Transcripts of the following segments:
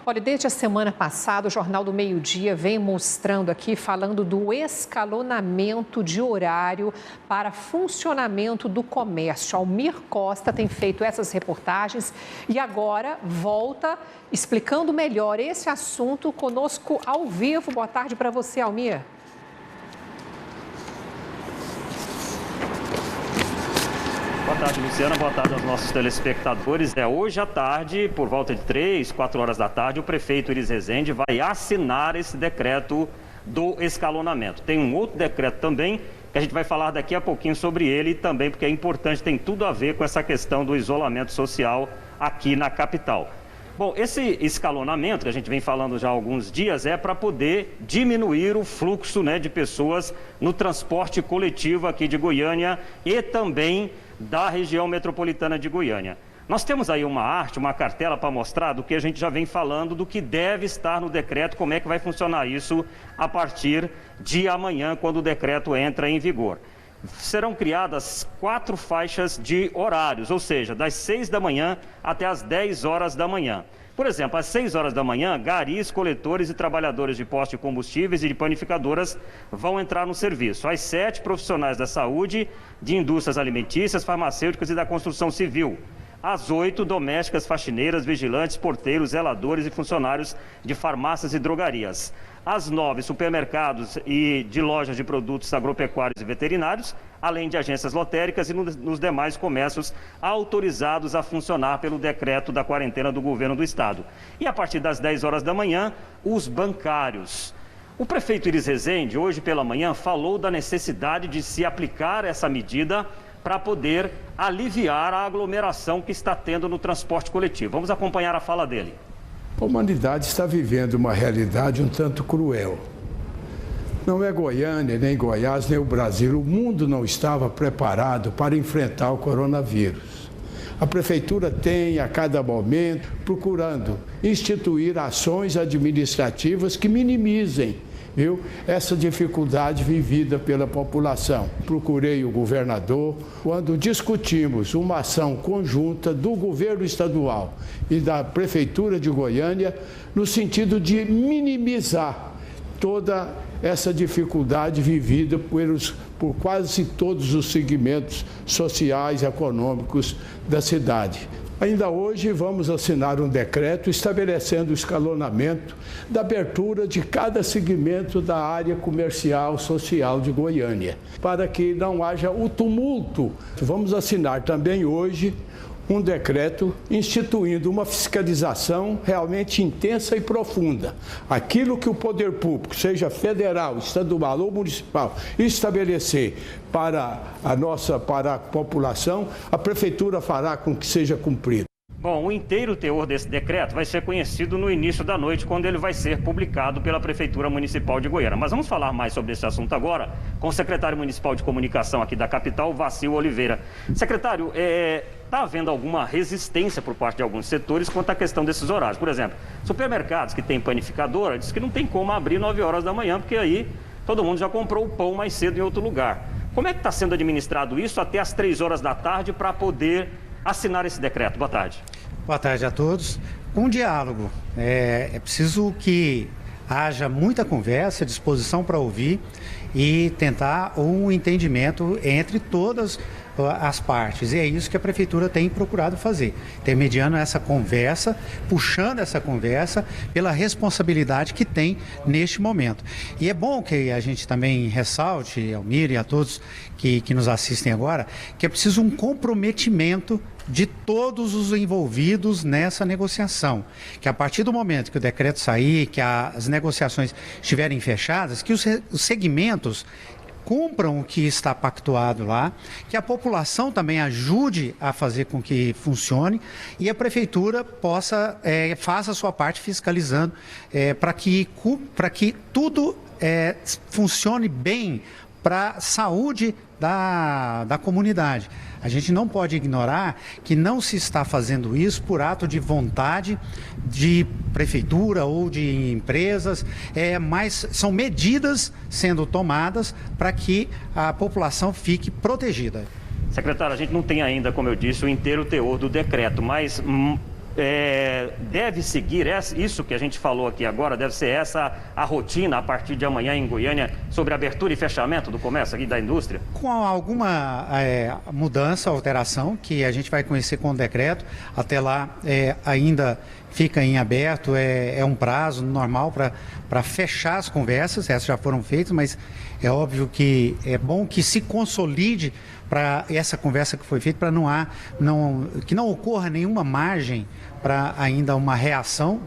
Olha, desde a semana passada, o Jornal do Meio-Dia vem mostrando aqui, falando do escalonamento de horário para funcionamento do comércio. Almir Costa tem feito essas reportagens e agora volta explicando melhor esse assunto conosco ao vivo. Boa tarde para você, Almir. Boa tarde, Luciana. Boa tarde aos nossos telespectadores. Hoje à tarde, por volta de 3, 4 horas da tarde, o prefeito Iris Rezende vai assinar esse decreto do escalonamento. Tem um outro decreto também, que a gente vai falar daqui a pouquinho sobre ele também, porque é importante, tem tudo a ver com essa questão do isolamento social aqui na capital. Bom, esse escalonamento, que a gente vem falando já há alguns dias, é para poder diminuir o fluxo, de pessoas no transporte coletivo aqui de Goiânia e também da região metropolitana de Goiânia. Nós temos aí uma cartela para mostrar do que a gente já vem falando, do que deve estar no decreto, como é que vai funcionar isso a partir de amanhã, quando o decreto entra em vigor. Serão criadas 4 faixas de horários, ou seja, das 6 da manhã até as 10 horas da manhã. Por exemplo, às 6 horas da manhã, garis, coletores e trabalhadores de postos de combustíveis e de panificadoras vão entrar no serviço. Às 7, profissionais da saúde, de indústrias alimentícias, farmacêuticas e da construção civil. Às 8, domésticas, faxineiras, vigilantes, porteiros, zeladores e funcionários de farmácias e drogarias. Às 9, supermercados e de lojas de produtos agropecuários e veterinários, além de agências lotéricas e nos demais comércios autorizados a funcionar pelo decreto da quarentena do governo do estado. E a partir das 10 horas da manhã, os bancários. O prefeito Iris Rezende, hoje pela manhã, falou da necessidade de se aplicar essa medida para poder aliviar a aglomeração que está tendo no transporte coletivo. Vamos acompanhar a fala dele. A humanidade está vivendo uma realidade um tanto cruel. Não é Goiânia, nem Goiás, nem o Brasil. O mundo não estava preparado para enfrentar o coronavírus. A prefeitura tem, a cada momento, procurando instituir ações administrativas que minimizem, essa dificuldade vivida pela população. Procurei o governador quando discutimos uma ação conjunta do governo estadual e da prefeitura de Goiânia no sentido de minimizar toda essa dificuldade vivida por quase todos os segmentos sociais e econômicos da cidade. Ainda hoje vamos assinar um decreto estabelecendo o escalonamento da abertura de cada segmento da área comercial social de Goiânia, para que não haja o tumulto. Vamos assinar também hoje um decreto instituindo uma fiscalização realmente intensa e profunda. Aquilo que o poder público, seja federal, estadual ou municipal, estabelecer para a população, a prefeitura fará com que seja cumprido. Bom, o inteiro teor desse decreto vai ser conhecido no início da noite, quando ele vai ser publicado pela Prefeitura Municipal de Goiânia. Mas vamos falar mais sobre esse assunto agora com o secretário municipal de comunicação aqui da capital, Vacil Oliveira. Secretário, está havendo alguma resistência por parte de alguns setores quanto à questão desses horários? Por exemplo, supermercados que têm panificadora diz que não tem como abrir 9 horas da manhã, porque aí todo mundo já comprou o pão mais cedo em outro lugar. Como é que está sendo administrado isso até as 3 horas da tarde para poder assinar esse decreto? Boa tarde. Boa tarde a todos. Um diálogo. É preciso que haja muita conversa, disposição para ouvir e tentar um entendimento entre todas as partes. E é isso que a Prefeitura tem procurado fazer, intermediando essa conversa, puxando essa conversa pela responsabilidade que tem neste momento. E é bom que a gente também ressalte, Almir e a todos que nos assistem agora, que é preciso um comprometimento de todos os envolvidos nessa negociação. Que a partir do momento que o decreto sair, que as negociações estiverem fechadas, que os segmentos cumpram o que está pactuado lá, que a população também ajude a fazer com que funcione e a prefeitura possa faça a sua parte fiscalizando para que tudo funcione bem para a saúde da comunidade. A gente não pode ignorar que não se está fazendo isso por ato de vontade de prefeitura ou de empresas, mas são medidas sendo tomadas para que a população fique protegida. Secretário, a gente não tem ainda, como eu disse, o inteiro teor do decreto, mas deve seguir isso que a gente falou aqui agora, deve ser essa a rotina a partir de amanhã em Goiânia sobre abertura e fechamento do comércio aqui da indústria? Com alguma mudança, alteração, que a gente vai conhecer com o decreto, até lá ainda fica em aberto, é um prazo normal para fechar as conversas, essas já foram feitas, mas é óbvio que é bom que se consolide para essa conversa que foi feita, para que não ocorra nenhuma margem para ainda uma reação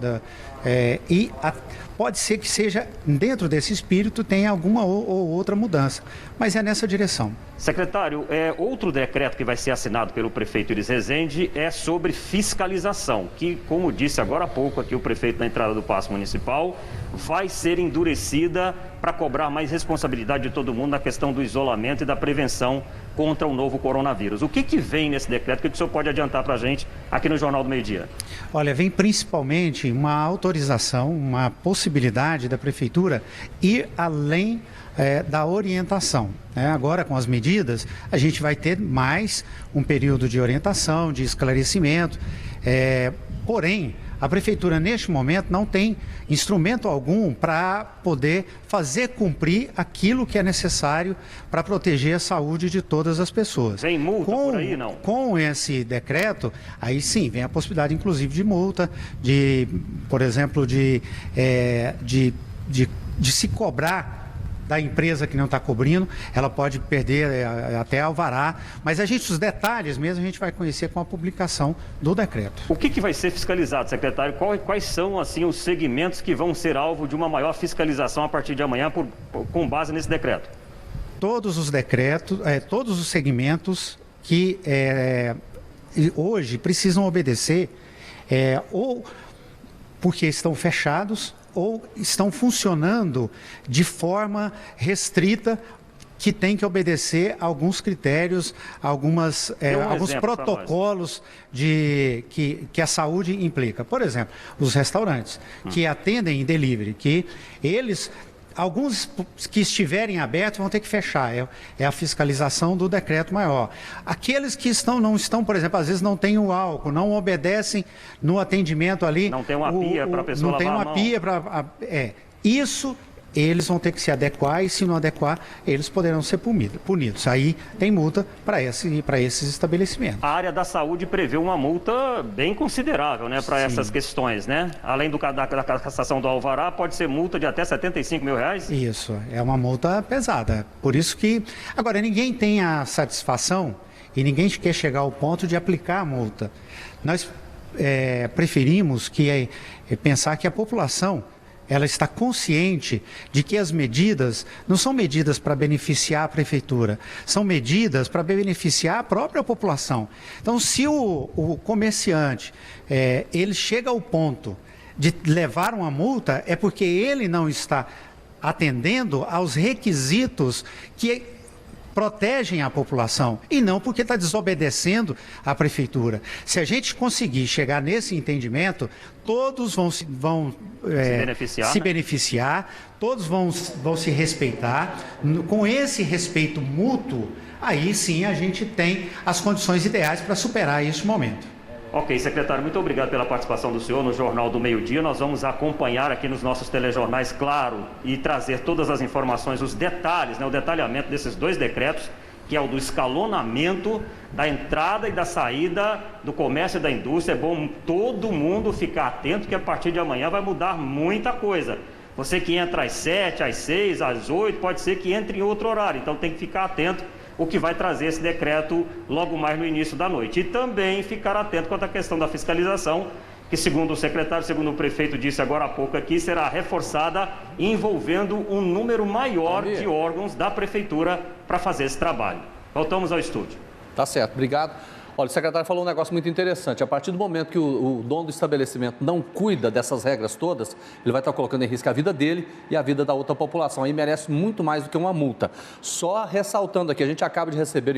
pode ser que seja dentro desse espírito tenha alguma ou outra mudança, mas é nessa direção. Secretário, outro decreto que vai ser assinado pelo prefeito Iris Rezende é sobre fiscalização, que, como disse agora há pouco aqui o prefeito na entrada do Paço Municipal, vai ser endurecida para cobrar mais responsabilidade de todo mundo na questão do isolamento e da prevenção contra o novo coronavírus. O que vem nesse decreto? O que o senhor pode adiantar para a gente aqui no Jornal do Meio Dia? Olha, vem principalmente uma autorização, uma possibilidade da Prefeitura ir além da orientação. Agora, com as medidas, a gente vai ter mais um período de orientação, de esclarecimento, porém, a Prefeitura, neste momento, não tem instrumento algum para poder fazer cumprir aquilo que é necessário para proteger a saúde de todas as pessoas. Vem multa por aí, não? Com esse decreto, aí sim, vem a possibilidade, inclusive, de multa, por exemplo, de se cobrar da empresa que não está cobrindo, ela pode perder até alvará, mas os detalhes mesmo a gente vai conhecer com a publicação do decreto. O que vai ser fiscalizado, secretário? Quais são, assim, os segmentos que vão ser alvo de uma maior fiscalização a partir de amanhã com base nesse decreto? Todos os decretos, todos os segmentos que hoje precisam obedecer ou porque estão fechados ou estão funcionando de forma restrita, que tem que obedecer a alguns critérios, alguns protocolos que a saúde implica. Por exemplo, os restaurantes que atendem em delivery, que alguns que estiverem abertos vão ter que fechar, é a fiscalização do decreto maior. Aqueles que não estão, por exemplo, às vezes não têm o álcool, não obedecem no atendimento ali. Não tem uma pia para a pessoa lavar a mão. Não tem uma pia isso eles vão ter que se adequar e, se não adequar, eles poderão ser punidos. Aí tem multa para esses estabelecimentos. A área da saúde prevê uma multa bem considerável, né, para essas questões, né? Além da cassação do alvará, pode ser multa de até R$75 mil? Isso, é uma multa pesada. Por isso que... Agora, ninguém tem a satisfação e ninguém quer chegar ao ponto de aplicar a multa. Nós preferimos pensar que a população ela está consciente de que as medidas não são medidas para beneficiar a prefeitura, são medidas para beneficiar a própria população. Então, se o comerciante ele chega ao ponto de levar uma multa, é porque ele não está atendendo aos requisitos que protegem a população e não porque está desobedecendo a prefeitura. Se a gente conseguir chegar nesse entendimento, todos vão se beneficiar, todos vão se respeitar. Com esse respeito mútuo, aí sim a gente tem as condições ideais para superar este momento. Ok, secretário, muito obrigado pela participação do senhor no Jornal do Meio Dia. Nós vamos acompanhar aqui nos nossos telejornais, claro, e trazer todas as informações, os detalhes, o detalhamento desses dois decretos, que é o do escalonamento da entrada e da saída do comércio e da indústria. É bom todo mundo ficar atento, que a partir de amanhã vai mudar muita coisa. Você que entra às 7, às 6, às 8, pode ser que entre em outro horário, então tem que ficar atento o que vai trazer esse decreto logo mais no início da noite. E também ficar atento quanto à questão da fiscalização, que segundo o secretário, segundo o prefeito disse agora há pouco aqui, será reforçada envolvendo um número maior de órgãos da prefeitura para fazer esse trabalho. Voltamos ao estúdio. Tá certo, obrigado. Olha, o secretário falou um negócio muito interessante. A partir do momento que o dono do estabelecimento não cuida dessas regras todas, ele vai estar colocando em risco a vida dele e a vida da outra população. Aí merece muito mais do que uma multa. Só ressaltando aqui, a gente acaba de receber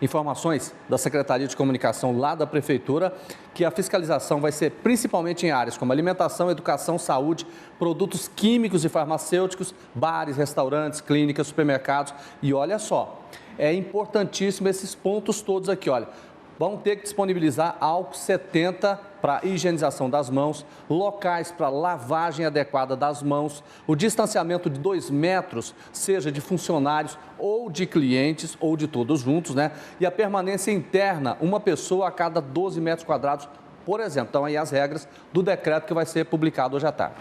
informações da Secretaria de Comunicação lá da Prefeitura, que a fiscalização vai ser principalmente em áreas como alimentação, educação, saúde, produtos químicos e farmacêuticos, bares, restaurantes, clínicas, supermercados. E olha só, é importantíssimo esses pontos todos aqui, olha. Vão ter que disponibilizar álcool 70 para higienização das mãos, locais para lavagem adequada das mãos, o distanciamento de 2 metros, seja de funcionários ou de clientes ou de todos juntos, né? E a permanência interna, uma pessoa a cada 12 metros quadrados, por exemplo. Então, aí as regras do decreto que vai ser publicado hoje à tarde.